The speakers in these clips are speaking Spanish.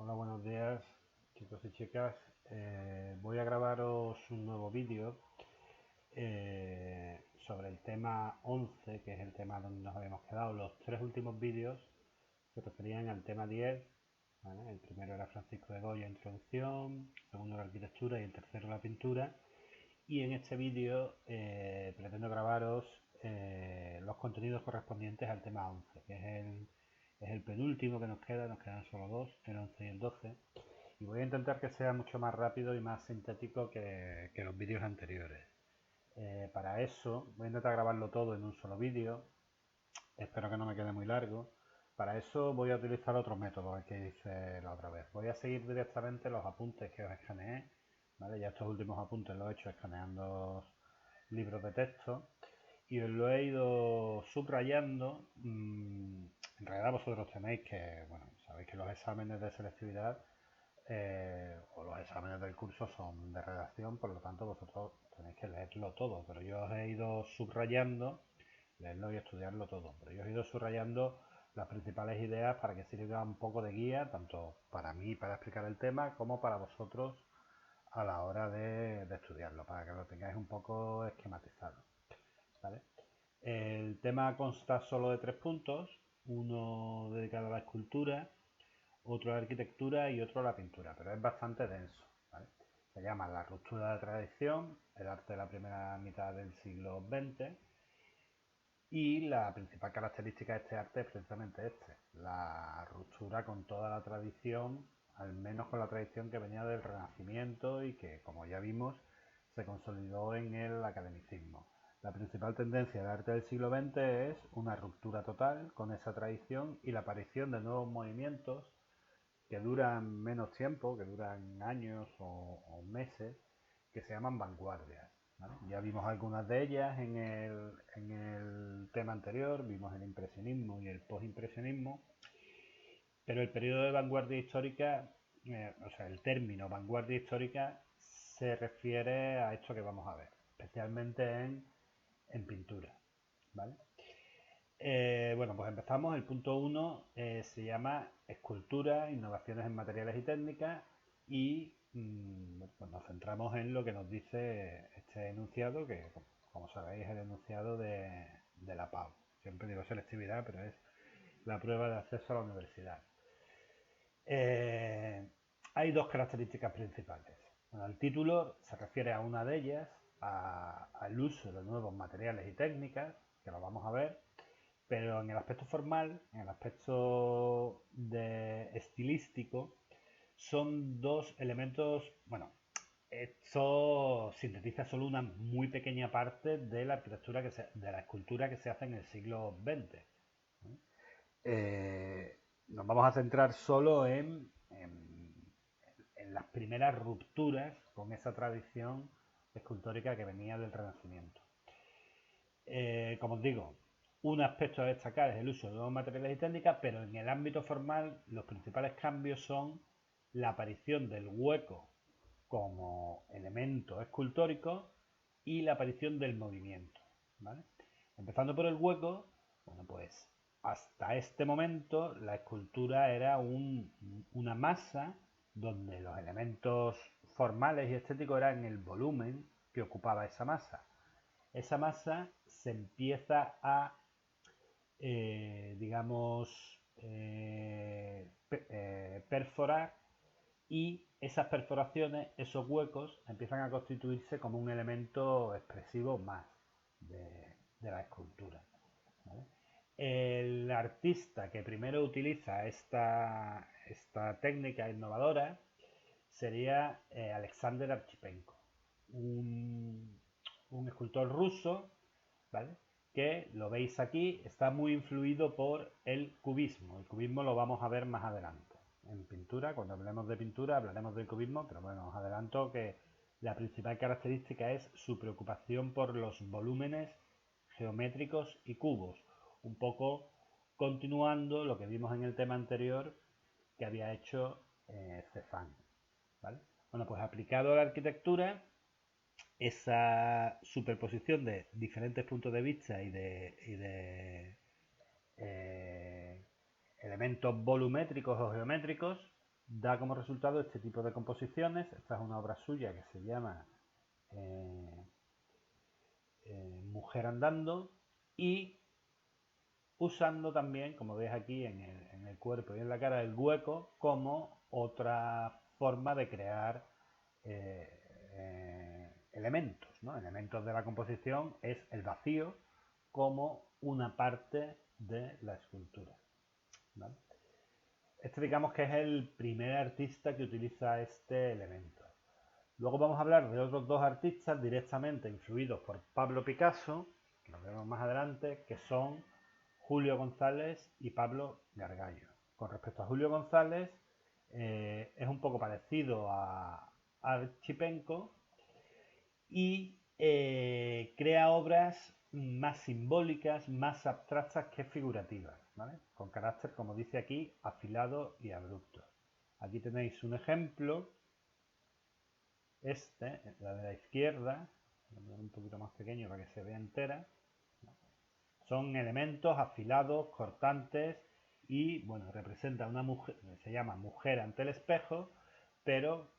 Hola, buenos días, chicos y chicas. Voy a grabaros un nuevo vídeo sobre el tema 11, que es el tema donde nos habíamos quedado. Los tres últimos vídeos se referían al tema 10. ¿Vale? El primero era Francisco de Goya, introducción, el segundo la arquitectura y el tercero la pintura. Y en este vídeo pretendo grabaros los contenidos correspondientes al tema 11, que es el penúltimo que nos quedan solo dos, el 11 y el 12. Y voy a intentar que sea mucho más rápido y más sintético que los vídeos anteriores. Para eso voy a intentar grabarlo todo en un solo vídeo. Espero que no me quede muy largo. Para eso voy a utilizar otro método al que hice la otra vez. Voy a seguir directamente los apuntes que os escaneé. ¿Vale? Ya estos últimos apuntes los he hecho escaneando libros de texto y os lo he ido subrayando. En realidad vosotros tenéis que, bueno, sabéis que los exámenes de selectividad o los exámenes del curso son de redacción, por lo tanto vosotros tenéis que leerlo todo, pero yo os he ido subrayando, leerlo y estudiarlo todo, pero yo os he ido subrayando las principales ideas para que sirva un poco de guía, tanto para mí para explicar el tema, como para vosotros a la hora de estudiarlo, para que lo tengáis un poco esquematizado. ¿Vale? El tema consta solo de tres puntos, uno dedicado a la escultura, otro a la arquitectura y otro a la pintura, pero es bastante denso. ¿Vale? Se llama La ruptura de la tradición, el arte de la primera mitad del siglo XX, y la principal característica de este arte es precisamente la ruptura con toda la tradición, al menos con la tradición que venía del Renacimiento y que, como ya vimos, se consolidó en el academicismo. La principal tendencia del arte del siglo XX es una ruptura total con esa tradición y la aparición de nuevos movimientos que duran menos tiempo, que duran años o meses, que se llaman vanguardias. ¿Vale? Ya vimos algunas de ellas en el tema anterior, vimos el impresionismo y el postimpresionismo, pero el periodo de vanguardia histórica, o sea, el término vanguardia histórica se refiere a esto que vamos a ver, especialmente en pintura. ¿Vale? Bueno, pues empezamos. El punto uno se llama Escultura, innovaciones en materiales y técnicas y pues nos centramos en lo que nos dice este enunciado, que como sabéis es el enunciado de la PAU. Siempre digo selectividad, pero es la prueba de acceso a la universidad. Eh, Hay dos características principales. Bueno, el título se refiere a una de ellas, al uso de nuevos materiales y técnicas, que lo vamos a ver, pero en el aspecto formal, en el aspecto estilístico, son dos elementos, bueno, esto sintetiza solo una muy pequeña parte de la arquitectura de la escultura que se hace en el siglo XX. Nos vamos a centrar solo en las primeras rupturas con esa tradición escultórica que venía del Renacimiento. Como os digo, un aspecto a destacar es el uso de nuevos materiales y técnicas, pero en el ámbito formal los principales cambios son la aparición del hueco como elemento escultórico y la aparición del movimiento. ¿Vale? Empezando por el hueco, bueno, pues hasta este momento la escultura era una masa donde los elementos formales y estéticos eran el volumen que ocupaba esa masa. Esa masa se empieza a, digamos, perforar, y esas perforaciones, esos huecos, empiezan a constituirse como un elemento expresivo más de la escultura. ¿Vale? El artista que primero utiliza esta técnica innovadora sería Alexander Archipenko, un, un escultor ruso, ¿vale? Que lo veis aquí, está muy influido por el cubismo. El cubismo lo vamos a ver más adelante. En pintura, cuando hablemos de pintura, hablaremos del cubismo, pero bueno, os adelanto que la principal característica es su preocupación por los volúmenes geométricos y cubos, un poco continuando lo que vimos en el tema anterior que había hecho Cézanne. ¿Vale? Bueno, pues aplicado a la arquitectura, esa superposición de diferentes puntos de vista y de elementos volumétricos o geométricos da como resultado este tipo de composiciones. Esta es una obra suya que se llama Mujer andando, y usando también, como veis aquí en el cuerpo y en la cara, el hueco como otra forma de crear elementos, ¿no? Elementos de la composición es el vacío como una parte de la escultura, ¿vale? Este digamos que es el primer artista que utiliza este elemento. Luego vamos a hablar de otros dos artistas directamente influidos por Pablo Picasso, que lo veremos más adelante, que son Julio González y Pablo Gargallo. Con respecto a Julio González, es un poco parecido a Archipenko y crea obras más simbólicas, más abstractas que figurativas, ¿vale? Con carácter, como dice aquí, afilado y abrupto. Aquí tenéis un ejemplo, la de la izquierda, un poquito más pequeño para que se vea entera. Son elementos afilados, cortantes y, bueno, representa a una mujer, se llama mujer ante el espejo, pero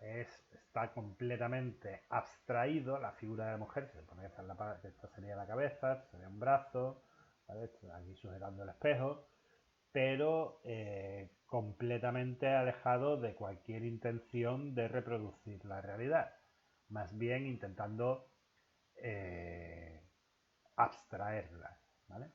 está completamente abstraído la figura de la mujer. Se supone que esta sería la cabeza, esta sería un brazo, ¿vale? Aquí sujetando el espejo, pero completamente alejado de cualquier intención de reproducir la realidad, más bien intentando abstraerla, ¿vale?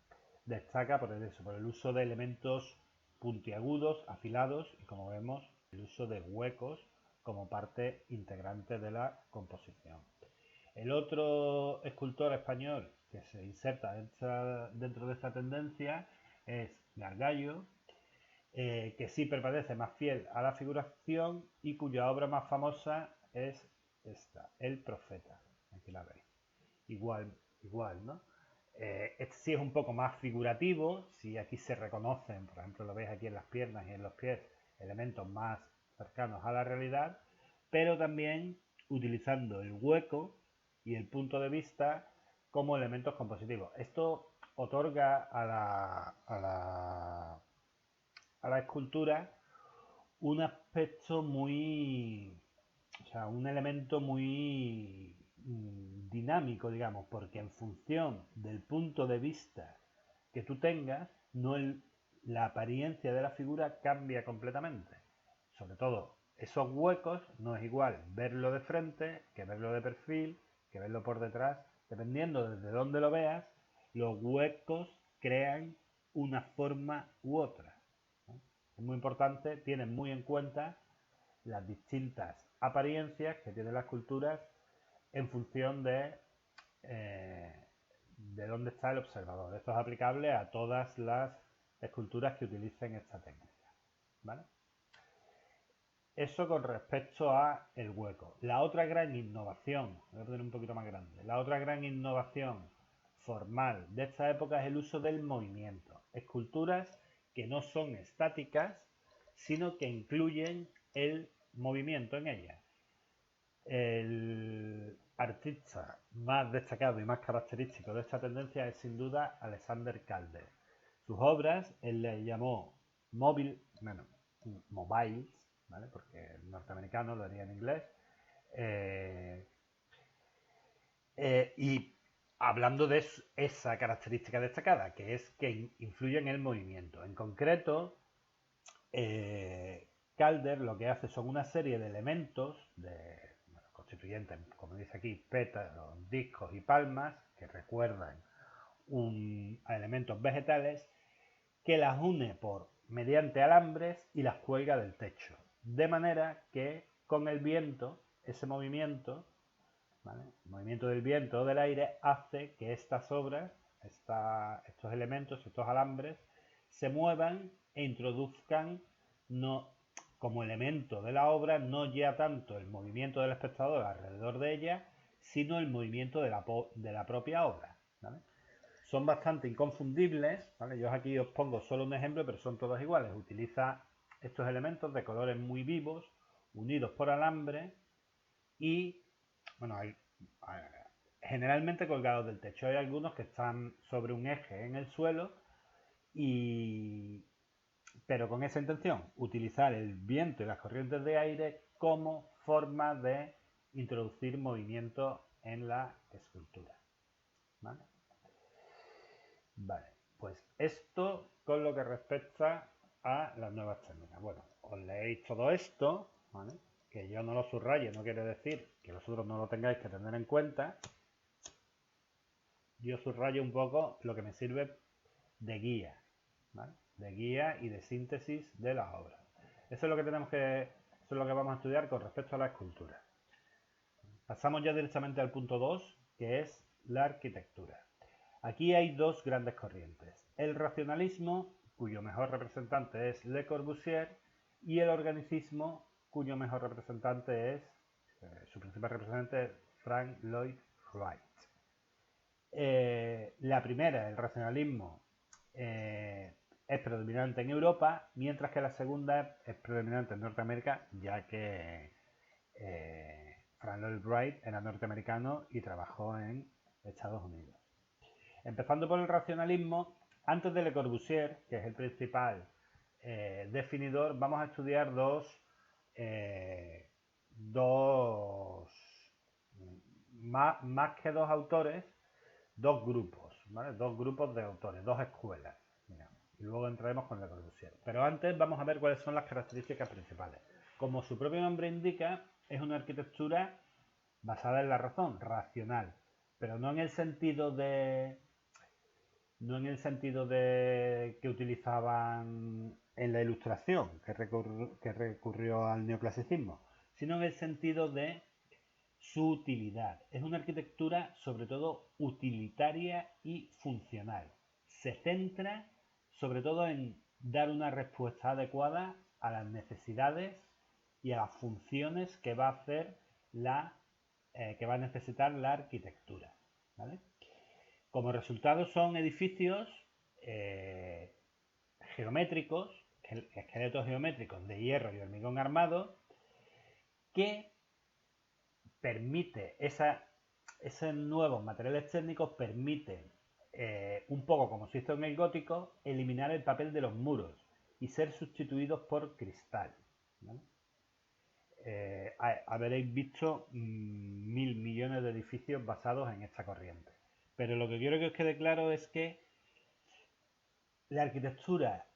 Destaca por el uso de elementos puntiagudos, afilados y, como vemos, el uso de huecos como parte integrante de la composición. El otro escultor español que se inserta dentro de esta tendencia es Gargallo, que sí permanece más fiel a la figuración y cuya obra más famosa es esta, El Profeta. Aquí la veis. Igual, ¿no? Este sí es un poco más figurativo, si aquí se reconocen, por ejemplo, lo veis aquí en las piernas y en los pies, elementos más cercanos a la realidad, pero también utilizando el hueco y el punto de vista como elementos compositivos. Esto otorga a la escultura un aspecto muy, o sea, un elemento muy dinámico, digamos, porque en función del punto de vista que tú tengas, la apariencia de la figura cambia completamente. Sobre todo, esos huecos no es igual verlo de frente que verlo de perfil, que verlo por detrás. Dependiendo desde dónde lo veas, los huecos crean una forma u otra, ¿no? Es muy importante, tienen muy en cuenta las distintas apariencias que tienen las culturas en función de dónde está el observador. Esto es aplicable a todas las esculturas que utilicen esta técnica, ¿vale? Eso con respecto a el hueco. La otra gran innovación, voy a poner un poquito más grande, la otra gran innovación formal de esta época es el uso del movimiento. Esculturas que no son estáticas, sino que incluyen el movimiento en ellas. El artista más destacado y más característico de esta tendencia es sin duda Alexander Calder. Sus obras él le llamó mobiles, ¿vale? Porque el norteamericano lo haría en inglés. Y hablando de esa característica destacada, que es que influye en el movimiento. En concreto, Calder lo que hace son una serie de elementos constituyentes, como dice aquí, pétalos, discos y palmas, que recuerdan a elementos vegetales, que las une mediante alambres y las cuelga del techo. De manera que con el viento, ese movimiento, ¿vale? El movimiento del viento o del aire hace que estas obras, estos elementos, estos alambres, se muevan e introduzcan como elemento de la obra no ya tanto el movimiento del espectador alrededor de ella, sino el movimiento de la propia obra, ¿vale? Son bastante inconfundibles, ¿vale? Yo aquí os pongo solo un ejemplo, pero son todos iguales. Utiliza estos elementos de colores muy vivos, unidos por alambre y, bueno, generalmente colgados del techo. Hay algunos que están sobre un eje en el suelo y pero con esa intención, utilizar el viento y las corrientes de aire como forma de introducir movimiento en la escultura. ¿Vale? Vale, pues esto con lo que respecta a las nuevas técnicas. Bueno, os leéis todo esto, ¿vale? Que yo no lo subraye, no quiere decir que vosotros no lo tengáis que tener en cuenta. Yo subrayo un poco lo que me sirve de guía, ¿vale? De guía y de síntesis de la obra. Eso es lo que eso es lo que vamos a estudiar con respecto a la escultura. Pasamos ya directamente al punto 2, que es la arquitectura. Aquí hay dos grandes corrientes. El racionalismo, cuyo mejor representante es Le Corbusier, y el organicismo, cuyo mejor representante es, su principal representante es Frank Lloyd Wright. La primera, el racionalismo, es predominante en Europa, mientras que la segunda es predominante en Norteamérica, ya que Frank Lloyd Wright era norteamericano y trabajó en Estados Unidos. Empezando por el racionalismo, antes de Le Corbusier, que es el principal definidor, vamos a estudiar más que dos autores, dos grupos, ¿vale? Dos grupos de autores, dos escuelas, digamos. Y luego entraremos con Le Corbusier. Pero antes vamos a ver cuáles son las características principales. Como su propio nombre indica, es una arquitectura basada en la razón, racional, pero no en el sentido de que utilizaban en la Ilustración, que recurrió al neoclasicismo, sino en el sentido de su utilidad. Es una arquitectura sobre todo utilitaria y funcional. Se centra sobre todo en dar una respuesta adecuada a las necesidades y a las funciones que va a hacer que va a necesitar la arquitectura, ¿vale? Como resultado son edificios geométricos, esqueletos geométricos de hierro y hormigón armado, que permite esos nuevos materiales técnicos permiten, un poco como se hizo en el gótico, eliminar el papel de los muros y ser sustituidos por cristal, ¿vale? Habréis visto 1000 millones de edificios basados en esta corriente. Pero lo que quiero que os quede claro es que la arquitectura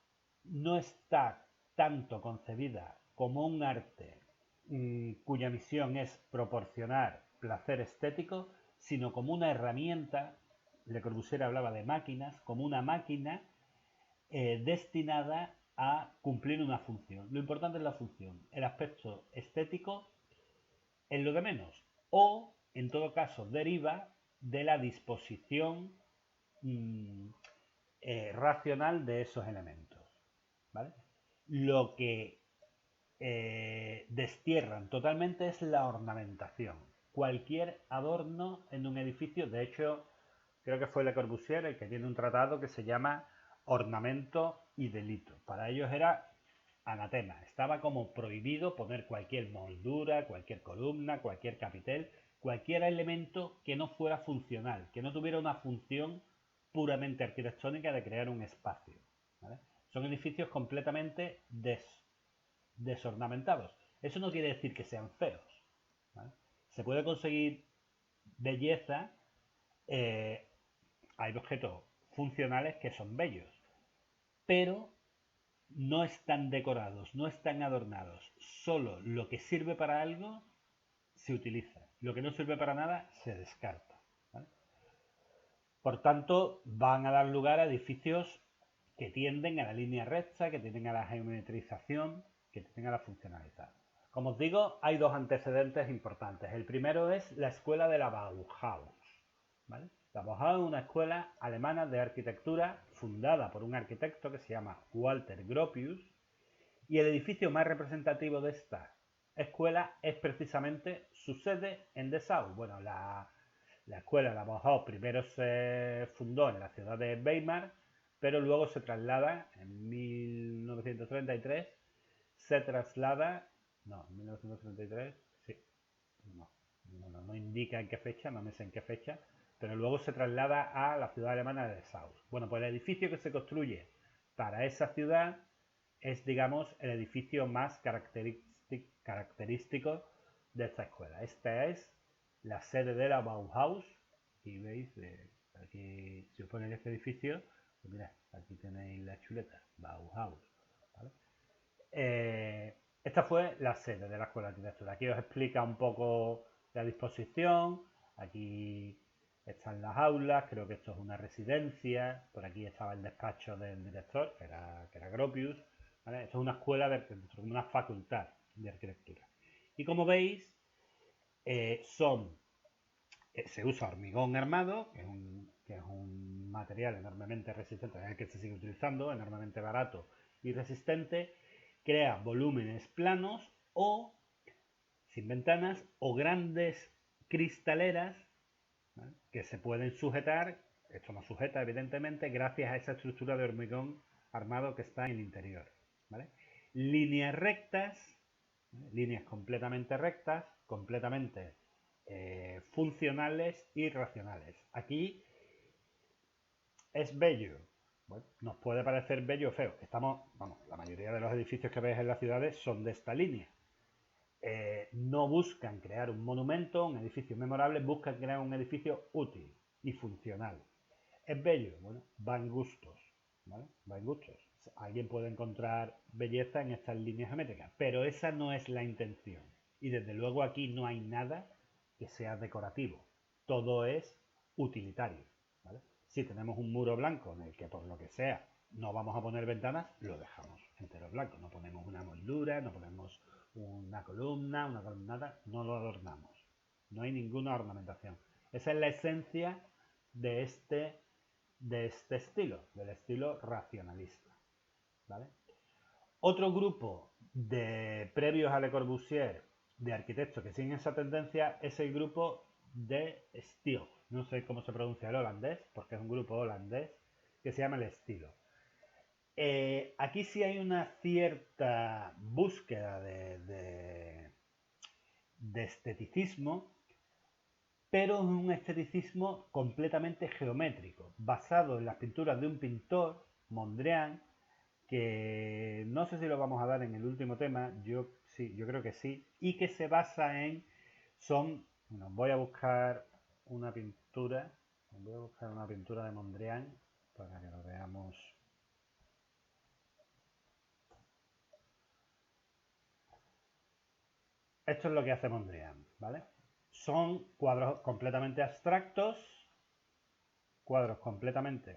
no está tanto concebida como un arte cuya misión es proporcionar placer estético, sino como una herramienta. Le Corbusier hablaba de máquinas, como una máquina destinada a cumplir una función. Lo importante es la función. El aspecto estético es lo de menos. O, en todo caso, deriva de la disposición racional de esos elementos, ¿vale? Lo que destierran totalmente es la ornamentación. Cualquier adorno en un edificio, de hecho, creo que fue Le Corbusier el que tiene un tratado que se llama Ornamento y Delito. Para ellos era anatema, estaba como prohibido poner cualquier moldura, cualquier columna, cualquier capitel, cualquier elemento que no fuera funcional, que no tuviera una función puramente arquitectónica de crear un espacio, ¿vale? Son edificios completamente desornamentados. Eso no quiere decir que sean feos, ¿vale? Se puede conseguir belleza, hay objetos funcionales que son bellos, pero no están decorados, no están adornados. Solo lo que sirve para algo se utiliza. Lo que no sirve para nada se descarta, ¿vale? Por tanto, van a dar lugar a edificios que tienden a la línea recta, que tienden a la geometrización, que tienden a la funcionalidad. Como os digo, hay dos antecedentes importantes. El primero es la escuela de la Bauhaus, ¿vale? La Bauhaus es una escuela alemana de arquitectura fundada por un arquitecto que se llama Walter Gropius, y el edificio más representativo de esta escuela es precisamente su sede en Dessau. Bueno, la escuela, la Bauhaus, primero se fundó en la ciudad de Weimar, pero luego se traslada en 1933, en 1933, sí, no indica en qué fecha, no me sé en qué fecha, pero luego se traslada a la ciudad alemana de Dessau. Bueno, pues el edificio que se construye para esa ciudad es, digamos, el edificio más característico de esta escuela. Esta es la sede de la Bauhaus. Y veis, aquí si os ponéis este edificio, pues mirad, aquí tenéis la chuleta, Bauhaus. ¿Vale? Esta fue la sede de la escuela de arquitectura. Aquí os explica un poco la disposición. Aquí están las aulas, creo que esto es una residencia. Por aquí estaba el despacho del director, que era Gropius. ¿Vale? Esto es una escuela, una facultad de arquitectura. Y como veis, se usa hormigón armado, que es un material enormemente resistente, es el que se sigue utilizando, enormemente barato y resistente. Crea volúmenes planos o sin ventanas o grandes cristaleras, ¿vale?, que se pueden sujetar. Esto no sujeta, evidentemente, gracias a esa estructura de hormigón armado que está en el interior. ¿Vale? Líneas rectas, ¿vale?, líneas completamente rectas, completamente funcionales y racionales. Aquí es bello. Bueno, nos puede parecer bello o feo. La mayoría de los edificios que veis en las ciudades son de esta línea. No buscan crear un monumento, un edificio memorable, buscan crear un edificio útil y funcional. ¿Es bello? Bueno, va en gustos, ¿vale? Va en gustos. Alguien puede encontrar belleza en estas líneas geométricas, pero esa no es la intención. Y desde luego aquí no hay nada que sea decorativo. Todo es utilitario, ¿vale? Si tenemos un muro blanco en el que por lo que sea no vamos a poner ventanas, lo dejamos entero blanco. No ponemos una moldura, no ponemos una columna, una columnata, no lo adornamos. No hay ninguna ornamentación. Esa es la esencia de este estilo, del estilo racionalista. ¿Vale? Otro grupo de previos a Le Corbusier de arquitectos que siguen esa tendencia es el grupo de Stijl. No sé cómo se pronuncia el holandés, porque es un grupo holandés que se llama el estilo. Aquí sí hay una cierta búsqueda de esteticismo, pero es un esteticismo completamente geométrico, basado en las pinturas de un pintor, Mondrian, que no sé si lo vamos a dar en el último tema, yo creo que sí, y que se basa en, voy a buscar una pintura de Mondrian para que lo veamos. Esto es lo que hace Mondrian, ¿vale? Son cuadros completamente abstractos, cuadros completamente,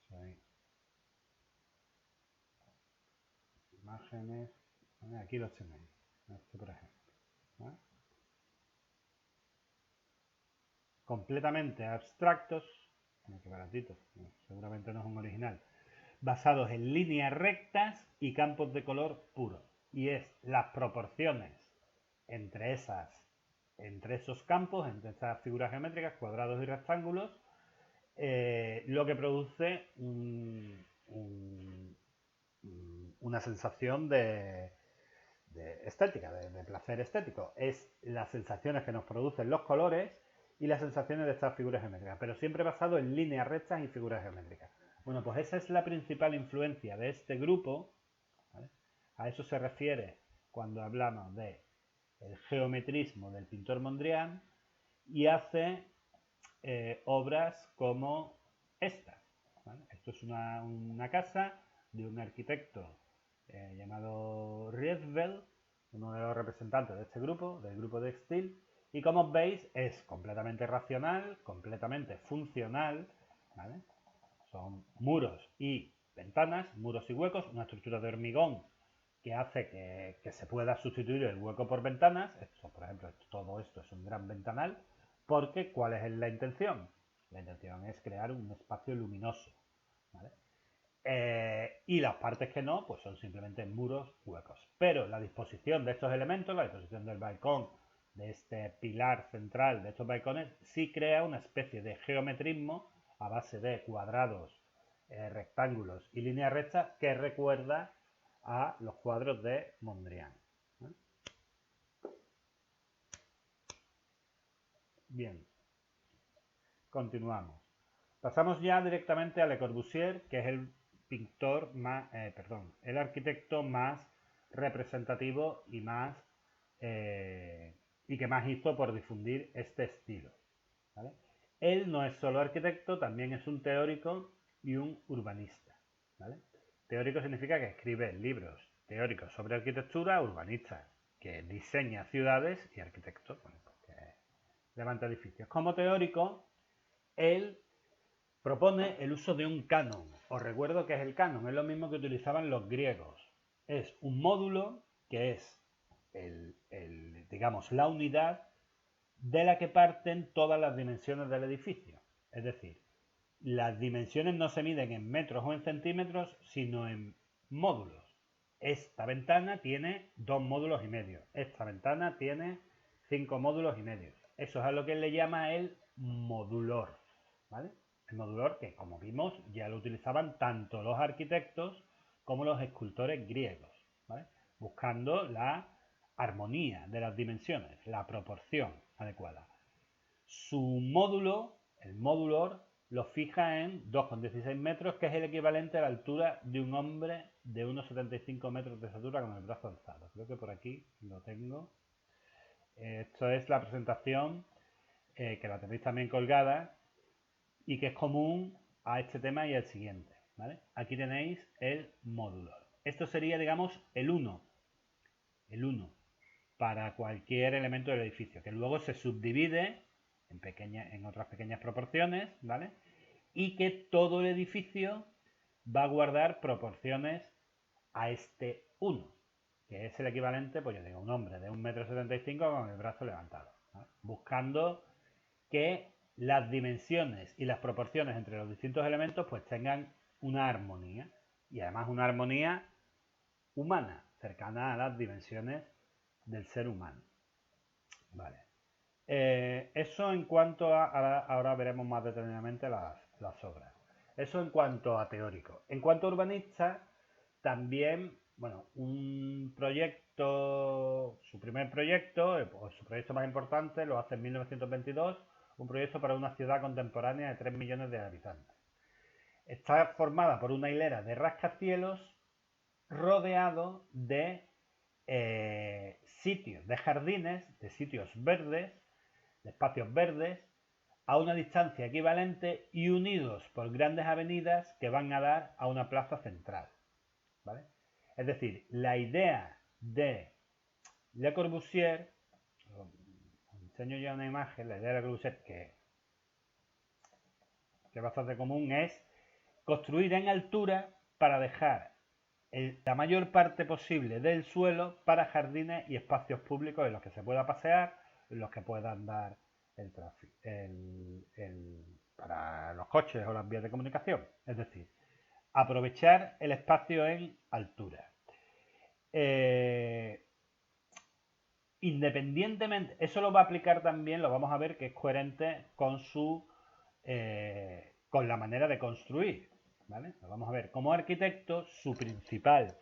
a ver, imágenes, aquí los tenéis, este por ejemplo, ¿vale? Completamente abstractos, que baratito, seguramente no es un original, basados en líneas rectas y campos de color puro. Y es las proporciones entre esos campos, entre esas figuras geométricas, cuadrados y rectángulos, lo que produce una sensación de estética, de placer estético. Es las sensaciones que nos producen los colores y las sensaciones de estas figuras geométricas, pero siempre basado en líneas rectas y figuras geométricas. Bueno, pues esa es la principal influencia de este grupo, ¿vale? A eso se refiere cuando hablamos de el geometrismo del pintor Mondrian, y hace obras como esta, ¿vale? Esto es una casa de un arquitecto llamado Rietveld, uno de los representantes de este grupo, del grupo de Stijl, y como veis es completamente racional, completamente funcional, ¿vale? Son muros y ventanas, muros y huecos, una estructura de hormigón que hace que se pueda sustituir el hueco por ventanas. Esto, por ejemplo, todo esto es un gran ventanal, porque ¿cuál es la intención? La intención es crear un espacio luminoso, ¿vale? Y las partes que no, pues son simplemente muros huecos. Pero la disposición de estos elementos, la disposición del balcón, de este pilar central de estos balcones, sí crea una especie de geometrismo a base de cuadrados, rectángulos y líneas rectas que recuerda a los cuadros de Mondrian. Bien, continuamos. Pasamos ya directamente a Le Corbusier, que es el pintor más, el arquitecto más representativo y que más hizo por difundir este estilo, ¿vale? Él no es solo arquitecto, también es un teórico y un urbanista, ¿vale? Teórico significa que escribe libros teóricos sobre arquitectura, urbanista, que diseña ciudades, y arquitecto, bueno, que levanta edificios. Como teórico, él propone el uso de un canon. Os recuerdo que es el canon, es lo mismo que utilizaban los griegos. Es un módulo que es digamos, la unidad de la que parten todas las dimensiones del edificio. Es decir, las dimensiones no se miden en metros o en centímetros, sino en módulos. Esta ventana tiene 2 módulos y medio. Esta ventana tiene 5 módulos y medio. Eso es a lo que él le llama el modulor, ¿vale? El modulor que, como vimos, ya lo utilizaban tanto los arquitectos como los escultores griegos, ¿vale? Buscando la armonía de las dimensiones, la proporción adecuada. Su módulo, el modulor, lo fija en 2,16 metros, que es el equivalente a la altura de un hombre de unos 75 metros de estatura con el brazo alzado. Creo que por aquí lo tengo. Esto es la presentación, que la tenéis también colgada y que es común a este tema y al siguiente, ¿vale? Aquí tenéis el módulo. Esto sería, digamos, el 1 para cualquier elemento del edificio, que luego se subdivide en otras pequeñas proporciones, ¿vale? Y que todo el edificio va a guardar proporciones a este 1, que es el equivalente, pues yo digo, un hombre de 1,75 m con el brazo levantado, ¿vale? Buscando que las dimensiones y las proporciones entre los distintos elementos pues tengan una armonía, y además una armonía humana, cercana a las dimensiones del ser humano. Vale. Eso en cuanto ahora veremos más detenidamente las obras. Eso en cuanto a teórico. En cuanto a urbanista, también, bueno, un proyecto, su primer proyecto, o su proyecto más importante, lo hace en 1922, un proyecto para una ciudad contemporánea de 3 millones de habitantes. Está formada por una hilera de rascacielos rodeado de sitios, de jardines, de sitios verdes, de espacios verdes, a una distancia equivalente y unidos por grandes avenidas que van a dar a una plaza central, ¿vale? Es decir, la idea de Le Corbusier, os enseño ya una imagen, la idea de Le Corbusier que es bastante común, es construir en altura para dejar la mayor parte posible del suelo para jardines y espacios públicos en los que se pueda pasear, en los que puedan dar el tráfico, para los coches o las vías de comunicación. Es decir, aprovechar el espacio en altura. Independientemente, eso lo va a aplicar también, lo vamos a ver que es coherente con con la manera de construir, ¿vale? Lo vamos a ver. Como arquitecto, sus principales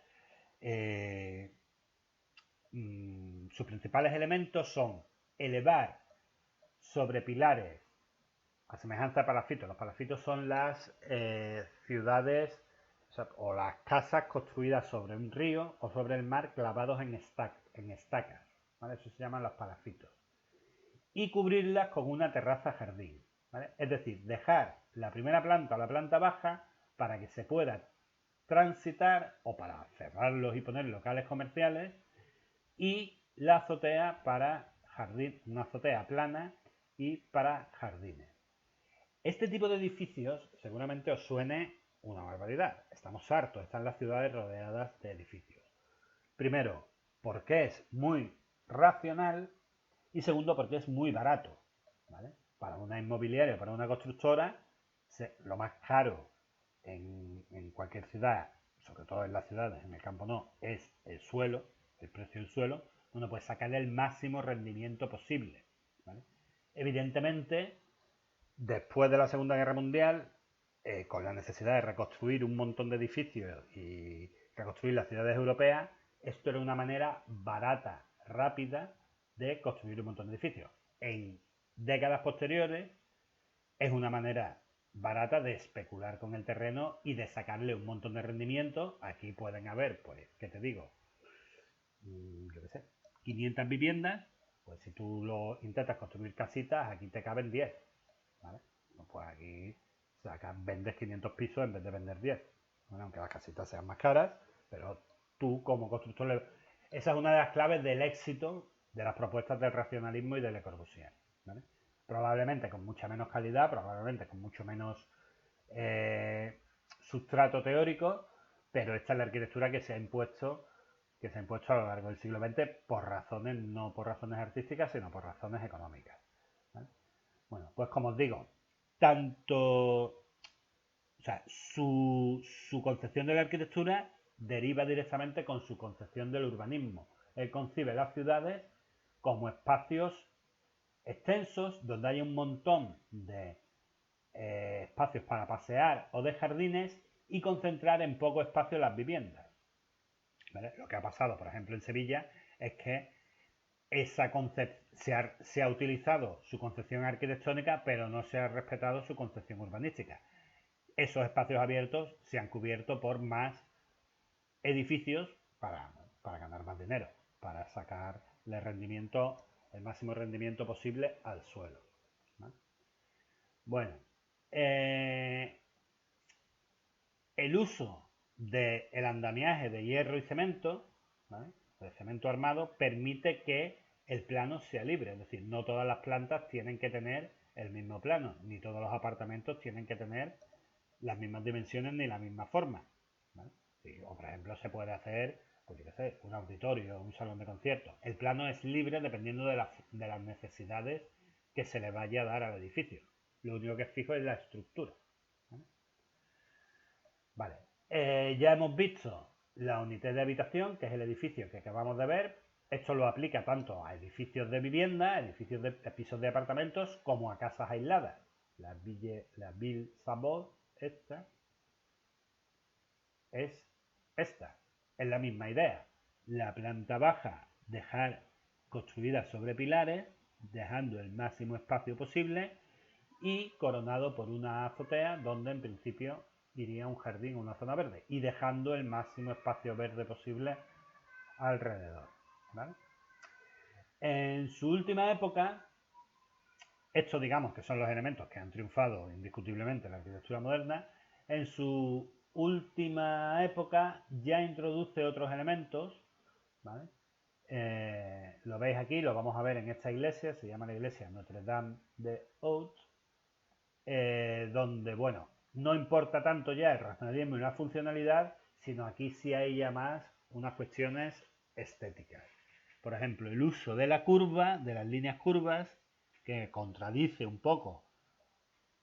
elementos son elevar sobre pilares, a semejanza de palafitos. Los palafitos son las ciudades, o las casas construidas sobre un río o sobre el mar, clavados en estacas, ¿vale? Eso se llaman los palafitos. Y cubrirlas con una terraza jardín, ¿vale? Es decir, dejar la primera planta o la planta baja para que se pueda transitar, o para cerrarlos y poner locales comerciales, y la azotea para jardín, una azotea plana y para jardines. Este tipo de edificios seguramente os suene una barbaridad. Estamos hartos, están las ciudades rodeadas de edificios. Primero, porque es muy racional, y segundo, porque es muy barato, ¿vale? Para una inmobiliaria, para una constructora, lo más caro en cualquier ciudad, sobre todo en las ciudades, en el campo no, es el suelo, el precio del suelo, donde puedes sacarle el máximo rendimiento posible, ¿vale? Evidentemente, después de la Segunda Guerra Mundial, con la necesidad de reconstruir un montón de edificios y reconstruir las ciudades europeas, esto era una manera barata, rápida, de construir un montón de edificios. En décadas posteriores es una manera barata de especular con el terreno y de sacarle un montón de rendimiento. Aquí pueden haber, pues, ¿qué te digo? Yo qué sé, 500 viviendas, pues si tú lo intentas construir casitas, aquí te caben 10, ¿vale? Pues aquí vendes 500 pisos en vez de vender 10. Bueno, aunque las casitas sean más caras, pero tú como constructor, esa es una de las claves del éxito de las propuestas del racionalismo y del Le Corbusier, ¿vale? Probablemente con mucha menos calidad, probablemente con mucho menos sustrato teórico, pero esta es la arquitectura que se ha impuesto a lo largo del siglo XX por razones, no por razones artísticas, sino por razones económicas, ¿vale? Bueno, pues como os digo, o sea, su concepción de la arquitectura deriva directamente con su concepción del urbanismo. Él concibe las ciudades como espacios extensos donde hay un montón de espacios para pasear o de jardines y concentrar en poco espacio las viviendas, ¿vale? Lo que ha pasado, por ejemplo, en Sevilla es que se ha utilizado su concepción arquitectónica, pero no se ha respetado su concepción urbanística. Esos espacios abiertos se han cubierto por más edificios para ganar más dinero, para sacarle rendimiento, el máximo rendimiento posible al suelo, ¿vale? Bueno, el uso del andamiaje de hierro y cemento, ¿vale?, de cemento armado, permite que el plano sea libre. Es decir, no todas las plantas tienen que tener el mismo plano, ni todos los apartamentos tienen que tener las mismas dimensiones ni la misma forma, ¿vale? Sí, o por ejemplo se puede hacer, pues yo qué sé, un auditorio, un salón de conciertos. El plano es libre dependiendo de las necesidades que se le vaya a dar al edificio. Lo único que es fijo es la estructura, ¿vale? Vale. Ya hemos visto la unidad de habitación, que es el edificio que acabamos de ver. Esto lo aplica tanto a edificios de vivienda, edificios de pisos de apartamentos, como a casas aisladas. La Ville Sabot, esta es esta. Es la misma idea. La planta baja, dejar construida sobre pilares, dejando el máximo espacio posible y coronado por una azotea donde en principio iría un jardín o una zona verde y dejando el máximo espacio verde posible alrededor, ¿vale? En su última época, estos digamos que son los elementos que han triunfado indiscutiblemente en la arquitectura moderna. En su última época ya introduce otros elementos, ¿vale? Lo veis aquí, lo vamos a ver en esta iglesia, se llama la iglesia Notre Dame de Haut, donde, bueno, no importa tanto ya el racionalismo y la funcionalidad, sino aquí sí hay ya más unas cuestiones estéticas. Por ejemplo, el uso de la curva, de las líneas curvas, que contradice un poco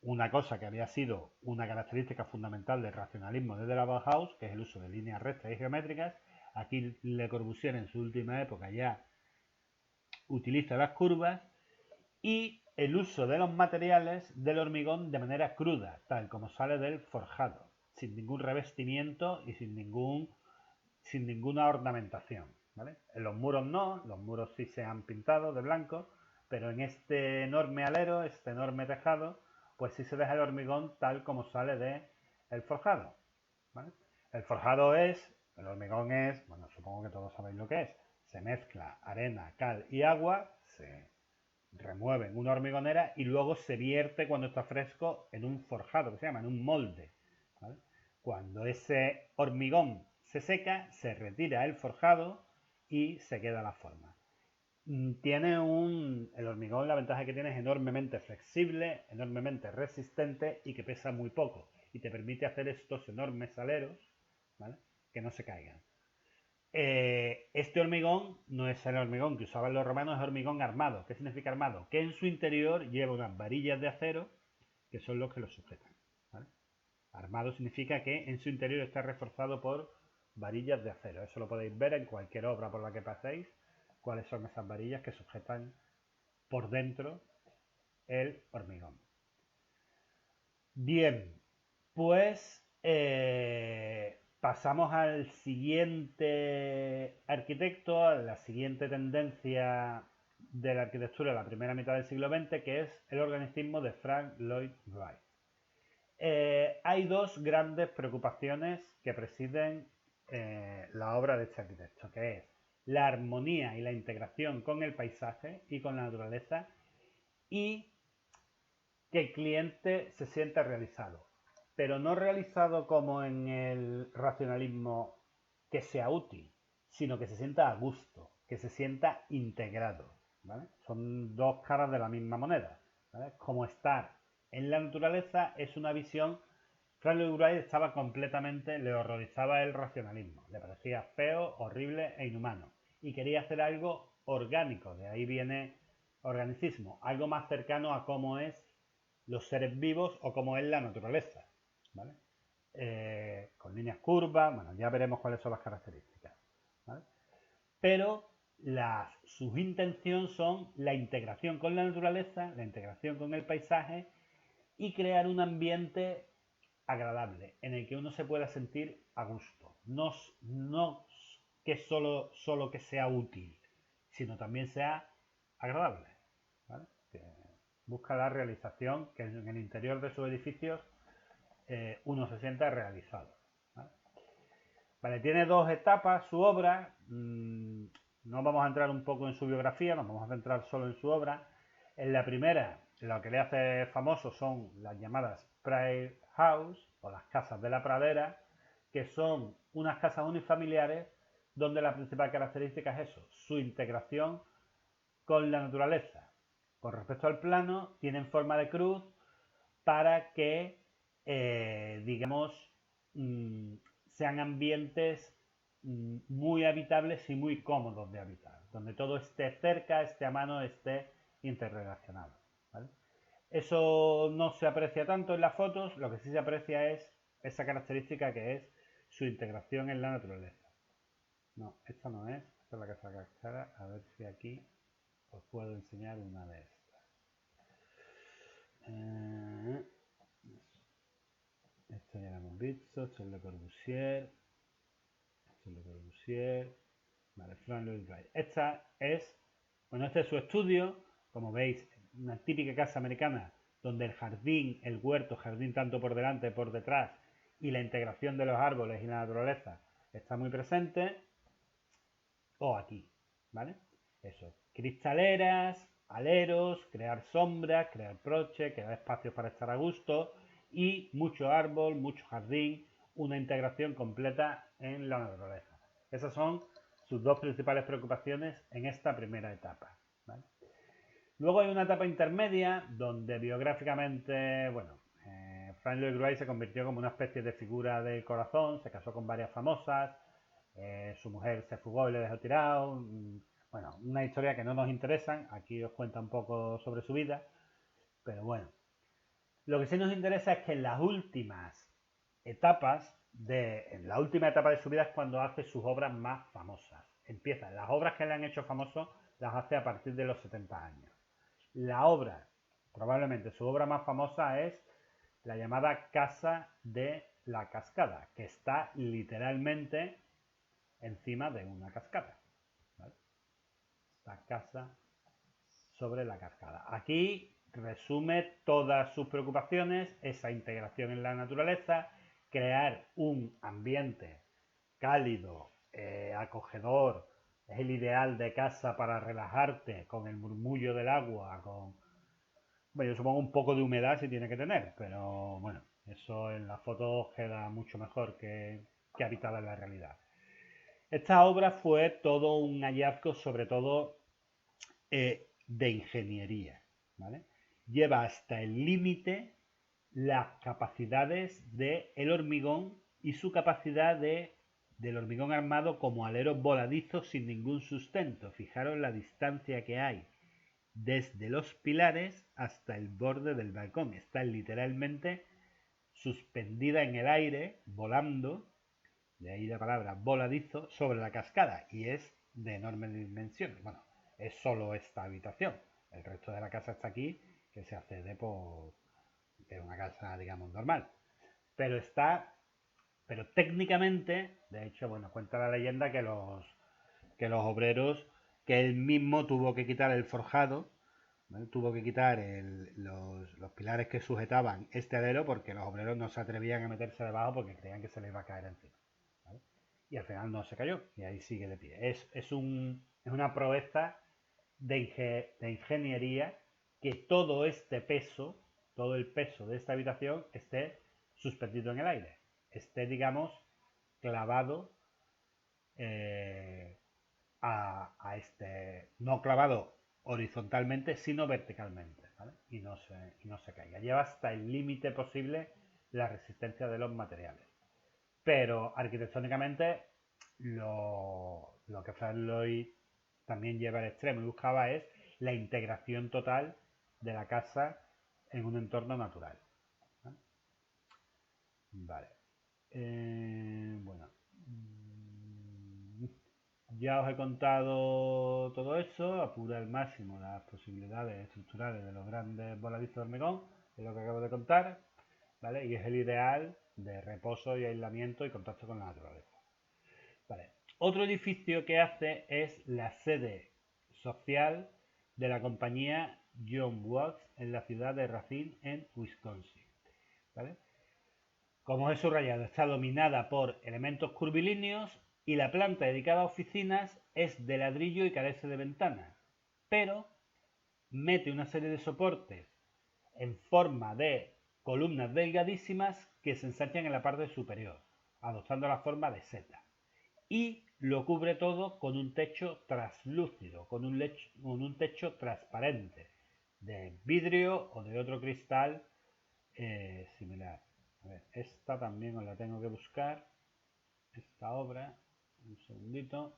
una cosa que había sido una característica fundamental del racionalismo desde la Bauhaus, que es el uso de líneas rectas y geométricas. Aquí Le Corbusier en su última época ya utiliza las curvas y el uso de los materiales del hormigón de manera cruda, tal como sale del forjado, sin ningún revestimiento y sin ninguna ornamentación, ¿vale? En los muros no, los muros sí se han pintado de blanco, pero en este enorme alero, este enorme tejado, pues sí se deja el hormigón tal como sale del forjado, ¿vale? El hormigón es, bueno, supongo que todos sabéis lo que es, se mezcla arena, cal y agua, se remueve en una hormigonera y luego se vierte cuando está fresco en un forjado, que se llama, en un molde, ¿vale? Cuando ese hormigón se seca, se retira el forjado y se queda la forma. El hormigón, la ventaja que tiene es enormemente flexible, enormemente resistente y que pesa muy poco y te permite hacer estos enormes aleros, ¿vale?, que no se caigan. Este hormigón no es el hormigón que usaban los romanos, es hormigón armado. ¿Qué significa armado? Que en su interior lleva unas varillas de acero que son los que lo sujetan, ¿vale? Armado significa que en su interior está reforzado por varillas de acero. Eso lo podéis ver en cualquier obra por la que paséis, cuáles son esas varillas que sujetan por dentro el hormigón. Bien, pues pasamos al siguiente arquitecto, a la siguiente tendencia de la arquitectura de la primera mitad del siglo XX, que es el organicismo de Frank Lloyd Wright. Hay dos grandes preocupaciones que presiden la obra de este arquitecto, que es la armonía y la integración con el paisaje y con la naturaleza y que el cliente se sienta realizado, pero no realizado como en el racionalismo que sea útil, sino que se sienta a gusto, que se sienta integrado. ¿Vale? Son dos caras de la misma moneda. ¿Vale? Como estar en la naturaleza es una visión. Frank Lloyd Wright estaba completamente, le horrorizaba el racionalismo, le parecía feo, horrible e inhumano y quería hacer algo orgánico, de ahí viene organicismo, algo más cercano a cómo es los seres vivos o cómo es la naturaleza, ¿vale? Con líneas curvas, bueno, ya veremos cuáles son las características, ¿vale? Pero sus intenciones son la integración con la naturaleza, la integración con el paisaje y crear un ambiente agradable en el que uno se pueda sentir a gusto. No que solo que sea útil, sino también sea agradable. ¿Vale? Que busca la realización, que en el interior de sus edificios uno se sienta realizado. ¿Vale? Vale, tiene dos etapas su obra. No vamos a entrar un poco en su biografía, nos vamos a centrar solo en su obra. En la primera, lo que le hace famoso son las llamadas Prairie House o las casas de la pradera, que son unas casas unifamiliares donde la principal característica es eso, su integración con la naturaleza. Con respecto al plano, tienen forma de cruz para que, digamos, sean ambientes muy habitables y muy cómodos de habitar, donde todo esté cerca, esté a mano, esté interrelacionado. ¿Vale? Eso no se aprecia tanto en las fotos, lo que sí se aprecia es esa característica que es su integración en la naturaleza. No, esta no es, esta es la casa cascara, a ver si aquí os puedo enseñar una de estas. Esto ya lo hemos visto, esto es Le Corbusier, esto es Le Corbusier, vale, Frank Lloyd Wright. Esta es, bueno, este es su estudio, como veis, una típica casa americana donde el jardín, el huerto, jardín tanto por delante, por detrás, y la integración de los árboles y la naturaleza está muy presente, o aquí, ¿vale? Eso, cristaleras, aleros, crear sombras, crear broche, crear espacios para estar a gusto y mucho árbol, mucho jardín, una integración completa en la naturaleza. Esas son sus dos principales preocupaciones en esta primera etapa. ¿Vale? Luego hay una etapa intermedia donde biográficamente, bueno, Frank Lloyd Wright se convirtió como una especie de figura del corazón, se casó con varias famosas, su mujer se fugó y le dejó tirado. Bueno, una historia que no nos interesa. Aquí os cuenta un poco sobre su vida. Pero bueno, lo que sí nos interesa es que en las últimas etapas, en la última etapa de su vida es cuando hace sus obras más famosas. Empieza, las obras que le han hecho famoso las hace a partir de los 70 años. La obra, probablemente su obra más famosa es la llamada Casa de la Cascada, que está literalmente encima de una cascada. ¿Vale? Esta casa sobre la cascada. Aquí resume todas sus preocupaciones, esa integración en la naturaleza, crear un ambiente cálido, acogedor, es el ideal de casa para relajarte con el murmullo del agua, con, bueno, yo supongo un poco de humedad si tiene que tener, pero bueno, eso en la foto queda mucho mejor que habitada en la realidad. Esta obra fue todo un hallazgo, sobre todo de ingeniería. ¿Vale? Lleva hasta el límite las capacidades del hormigón y su capacidad del hormigón armado como alero voladizo sin ningún sustento. Fijaros la distancia que hay desde los pilares hasta el borde del balcón. Está literalmente suspendida en el aire, volando, de ahí la palabra voladizo, sobre la cascada y es de enormes dimensiones. Bueno, es solo esta habitación. El resto de la casa está aquí, que se accede por una casa, digamos, normal. Pero pero técnicamente, de hecho, bueno, cuenta la leyenda que los obreros, que él mismo tuvo que quitar el forjado ¿vale? Tuvo que quitar los pilares que sujetaban este alero porque los obreros no se atrevían a meterse debajo porque creían que se les iba a caer encima, ¿vale? Y al final no se cayó y ahí sigue de pie. Es una proeza de ingeniería que todo este peso, todo el peso de esta habitación esté suspendido en el aire, esté, digamos, clavado no clavado horizontalmente, sino verticalmente, ¿vale? Y no se caiga. Lleva hasta el límite posible la resistencia de los materiales. Pero arquitectónicamente lo que Frank Lloyd también lleva al extremo y buscaba es la integración total de la casa en un entorno natural. ¿Vale? Vale. Bueno. Ya os he contado todo eso, apura al máximo las posibilidades estructurales de los grandes voladizos de hormigón, es lo que acabo de contar, ¿vale? Y es el ideal de reposo y aislamiento y contacto con la naturaleza. Vale. Otro edificio que hace es la sede social de la compañía John Watts en la ciudad de Racine, en Wisconsin. ¿Vale? Como he subrayado, está dominada por elementos curvilíneos y la planta dedicada a oficinas es de ladrillo y carece de ventanas, pero mete una serie de soportes en forma de columnas delgadísimas que se ensanchan en la parte superior, adoptando la forma de seta. Y lo cubre todo con un techo translúcido, con un techo transparente, de vidrio o de otro cristal similar. A ver, esta también os la tengo que buscar. Esta obra, un segundito.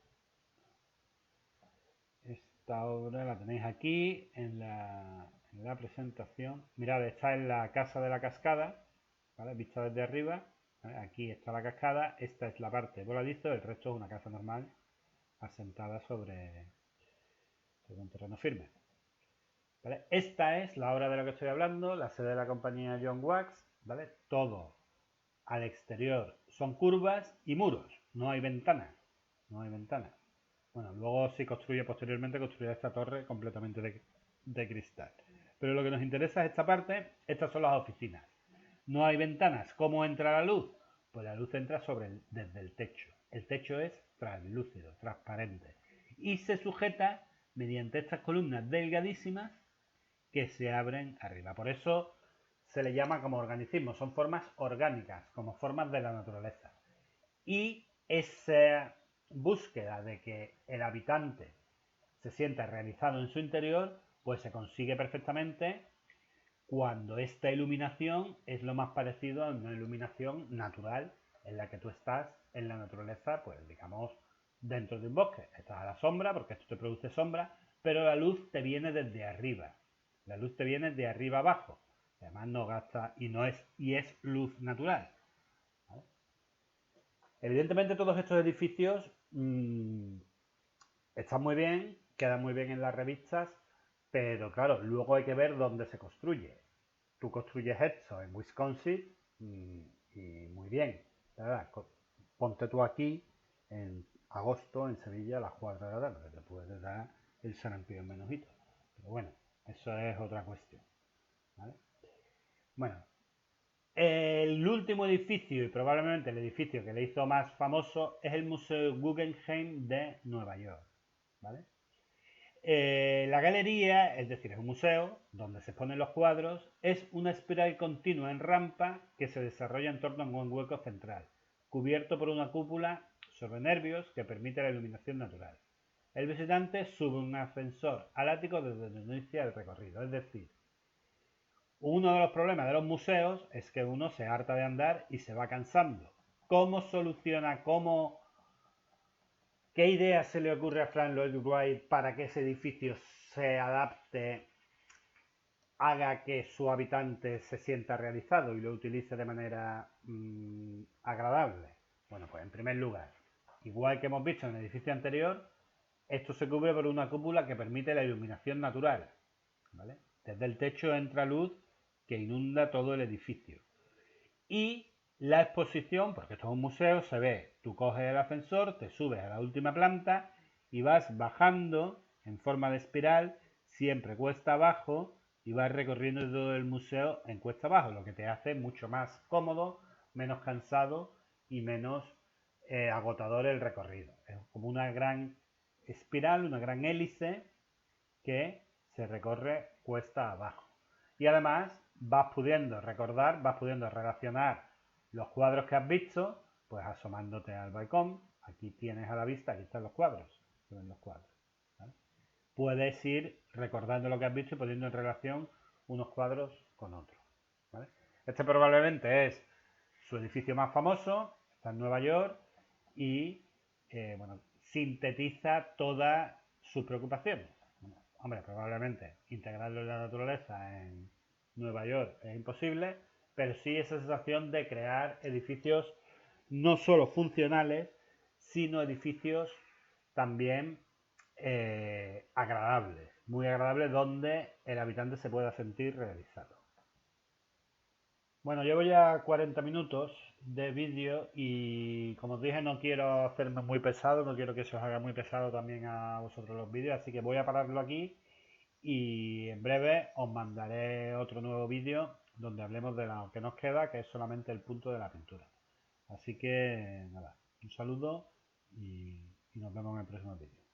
Esta obra la tenéis aquí en la presentación. Mirad, está en la casa de la cascada, ¿vale? Vista desde arriba. ¿Vale? Aquí está la cascada. Esta es la parte voladizo. El resto es una casa normal asentada sobre un terreno firme. ¿Vale? Esta es la obra de la que estoy hablando, la sede de la compañía John Watts, ¿vale? Todo al exterior son curvas y muros, no hay ventanas, no hay ventanas. Bueno, luego si construye posteriormente, construirá esta torre completamente de cristal. Pero lo que nos interesa es esta parte, estas son las oficinas. No hay ventanas, ¿cómo entra la luz? Pues la luz entra desde el techo. El techo es translúcido, transparente. Y se sujeta mediante estas columnas delgadísimas que se abren arriba. Por eso se le llama como organismos, son formas orgánicas, como formas de la naturaleza. Y esa búsqueda de que el habitante se sienta realizado en su interior, pues se consigue perfectamente cuando esta iluminación es lo más parecido a una iluminación natural en la que tú estás en la naturaleza, pues digamos, dentro de un bosque. Estás a la sombra porque esto te produce sombra, pero la luz te viene desde arriba. La luz te viene de arriba abajo. Además no gasta y es luz natural. ¿Vale? Evidentemente todos estos edificios están muy bien, quedan muy bien en las revistas, pero claro, luego hay que ver dónde se construye. Tú construyes esto en Wisconsin y muy bien, ¿verdad? Ponte tú aquí en agosto en Sevilla a las 4 de la tarde, te puedes dar el sarampión menujito. Pero bueno, eso es otra cuestión. ¿Vale? Bueno, el último edificio y probablemente el edificio que le hizo más famoso es el Museo Guggenheim de Nueva York. ¿Vale? La galería, es decir, es un museo donde se exponen los cuadros, es una espiral continua en rampa que se desarrolla en torno a un hueco central, cubierto por una cúpula sobre nervios que permite la iluminación natural. El visitante sube un ascensor al ático desde donde inicia el recorrido, es decir, uno de los problemas de los museos es que uno se harta de andar y se va cansando. ¿Cómo soluciona, qué idea se le ocurre a Frank Lloyd Wright para que ese edificio se adapte, haga que su habitante se sienta realizado y lo utilice de manera agradable? Bueno, pues en primer lugar, igual que hemos visto en el edificio anterior, esto se cubre por una cúpula que permite la iluminación natural. ¿Vale? Desde el techo entra luz que inunda todo el edificio. Y la exposición, porque esto es un museo, se ve, tú coges el ascensor, te subes a la última planta y vas bajando en forma de espiral siempre cuesta abajo y vas recorriendo todo el museo en cuesta abajo, lo que te hace mucho más cómodo, menos cansado y menos agotador el recorrido. Es como una gran espiral, una gran hélice que se recorre cuesta abajo. Y además vas pudiendo recordar, vas pudiendo relacionar los cuadros que has visto, pues asomándote al balcón. Aquí tienes a la vista, aquí están los cuadros. Se ven los cuadros. ¿Vale? Puedes ir recordando lo que has visto y poniendo en relación unos cuadros con otros. ¿Vale? Este probablemente es su edificio más famoso, está en Nueva York y bueno, sintetiza todas sus preocupaciones. Bueno, hombre, probablemente integrarlo en la naturaleza en Nueva York es imposible, pero sí esa sensación de crear edificios no solo funcionales, sino edificios también agradables, muy agradables, donde el habitante se pueda sentir realizado. Bueno, llevo ya 40 minutos de vídeo y como os dije no quiero hacerme muy pesado, no quiero que se os haga muy pesado también a vosotros los vídeos, así que voy a pararlo aquí y en breve os mandaré otro nuevo vídeo donde hablemos de lo que nos queda, que es solamente el punto de la pintura. Así que nada, un saludo y nos vemos en el próximo vídeo.